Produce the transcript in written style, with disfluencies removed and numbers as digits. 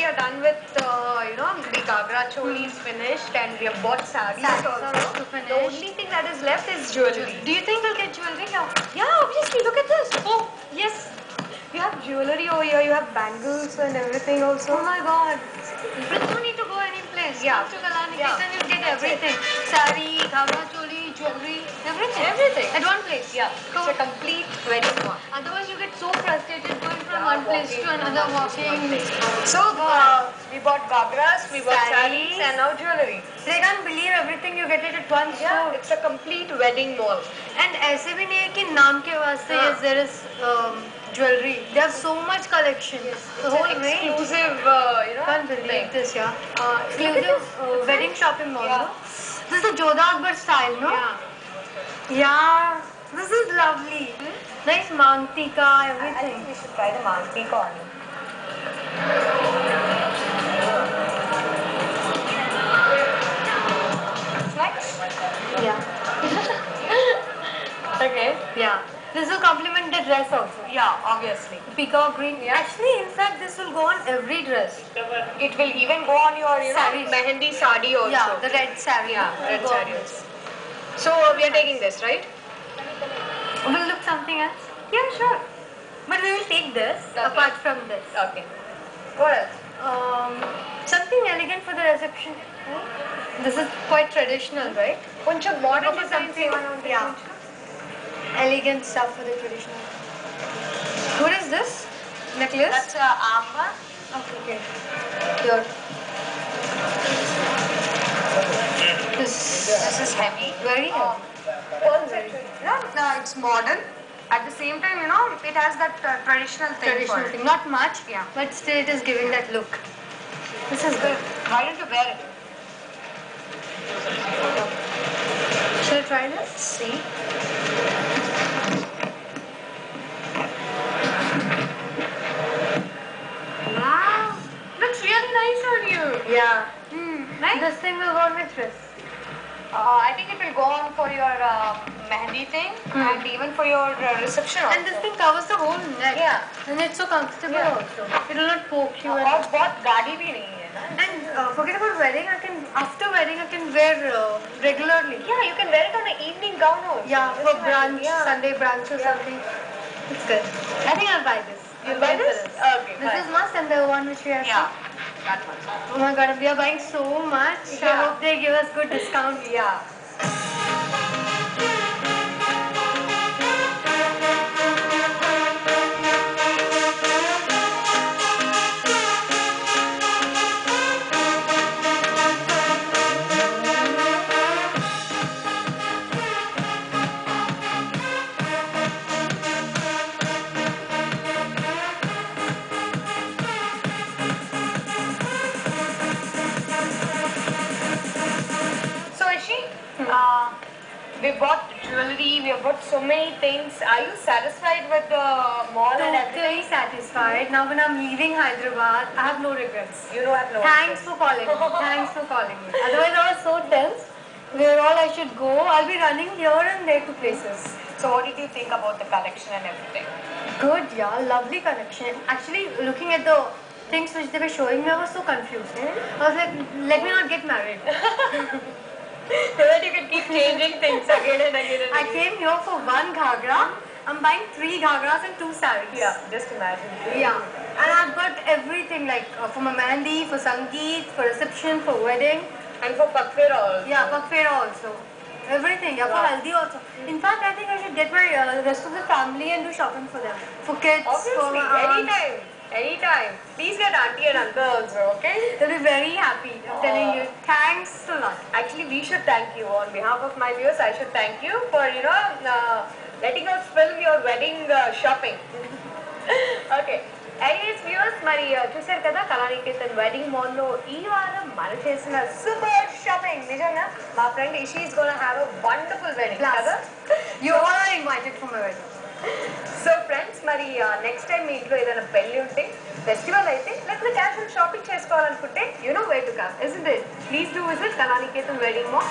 we are done with, the Gagra choli is finished and we have bought sarees also. The only thing that is left is jewelry. Do you think we'll get jewelry here? Yeah, obviously. Look at this. Oh, yes. You have jewelry over here. You have bangles and everything also. Oh my God. We don't need to go any place. Yeah. Come to Kalani Yeah. Kitchen, you'll get That's everything. Sari, Ghagra choli, jewelry, everything. Everything. At one place. Yeah. Cool. It's a complete wedding one. Otherwise, you get so frustrated going from one place to another, walking. So, we bought gagras, we bought sarees, and now jewelry. They can't believe everything you get it at one Yeah, store. it's a complete wedding mall. And ऐसे भी नहीं है कि नाम के वास्ते हाँ. yes, there is jewelry. They have so much collection. The It's whole an range. exclusive, Can't believe thing. this, yeah. Exclusive Exclusive wedding shopping mall. Yeah. No? This is the Jodha Akbar style, no? Yeah. Yeah. This is lovely. Nice mantika, I everything. think we should try the mantika on you. It's nice. Yeah. Okay. Yeah. This will complement the dress also. Yeah, obviously. Peacock green. Yeah. Actually, in fact, this will go on every dress. It will even go on your, Sarees. mehendi sari also. Yeah, the red sari. Yeah, will red go on sari this. also. So we are taking this, right? We'll look something else. Yeah, sure. But we will take this Okay. apart from this. Okay. What else? Something elegant for the reception. This is quite traditional, right? Koncham modern Look for design something- sevana yeah. Elegant stuff for the traditional. What is this? Necklace? That's armband. Okay. Here. This This is heavy. very heavy. Pearl set. No, it's modern. At the same time, it has that traditional thing. Traditional for it. thing. Not much, Yeah. but still it is giving that look. This is good. Why don't you wear it? Shall I try this? See. Wow. Looks really nice on you. Yeah. Nice. This thing will go on with dress. I think it will go on for your mehendi thing and even for your reception also. And this thing covers the whole neck. Yeah. And it's so comfortable Yeah. also. It will not poke you. और बहुत गाड़ी भी नहीं है ना. And forget about wedding. After wedding I can wear regularly. Yeah, you can wear it on an evening gown also. Yeah, Just for imagine. brunch, Yeah. Sunday brunch or something. It's good. I think I'll buy this. You'll I'll buy go for this? Okay, This fine. is must and the one which we have. Yeah, that one. Oh my god, we are buying so much. I Yeah. hope they give us good discount. Yeah. So Ishi, we bought jewelry, we have bought so many things. Are you satisfied with the mall and everything? Totally satisfied. Now when I'm leaving Hyderabad, I have no regrets. You know I have no. Thanks for calling me. Thanks for calling me. Otherwise, I was so tense. Where all I should go, I'll be running here and there to places. So what did you think about the collection and everything? Good, yeah, lovely collection. Actually, looking at the things which they were showing me, I was so confused. I was like, let me not get married. So that you can keep changing things again and again and I again. came here for one ghagra. I'm buying 3 ghagras and 2 sarees. Yeah, just imagine. Yeah. And I've got everything like for my mehndi, for sangeet, for reception, for wedding. And for Pakfera also. Yeah, Pakfera also. Everything. Yeah, for Wow. haldi also. In fact, I think I should get my rest of the family and do shopping for them. For kids, for Obviously, my aunts. anytime. Anytime. Please get auntie and uncle also, okay? They'll be very happy. I'm telling you. Thanks a lot. Actually, we should thank you on behalf of my viewers. I should thank you for letting us film your wedding shopping. Okay. Anyways, viewers, మరి చూసారు కదా Kalaniketan wedding మాల్లో ఈ వారం మనం చేసిన super shopping నిజంగా మా friend Ishi is gonna have a wonderful wedding కదా You all are invited for my wedding. So friends మరి నెక్స్ట్ టైం మీ ఇంట్లో ఏదైనా పెళ్లి ఉంటే ఫెస్టివల్ అయితే లేకపోతే క్యాషువల్ షాపింగ్ చేసుకోవాలనుకుంటే you know way to come ఇస్n't it? Please do visit Kalaniketan wedding mall.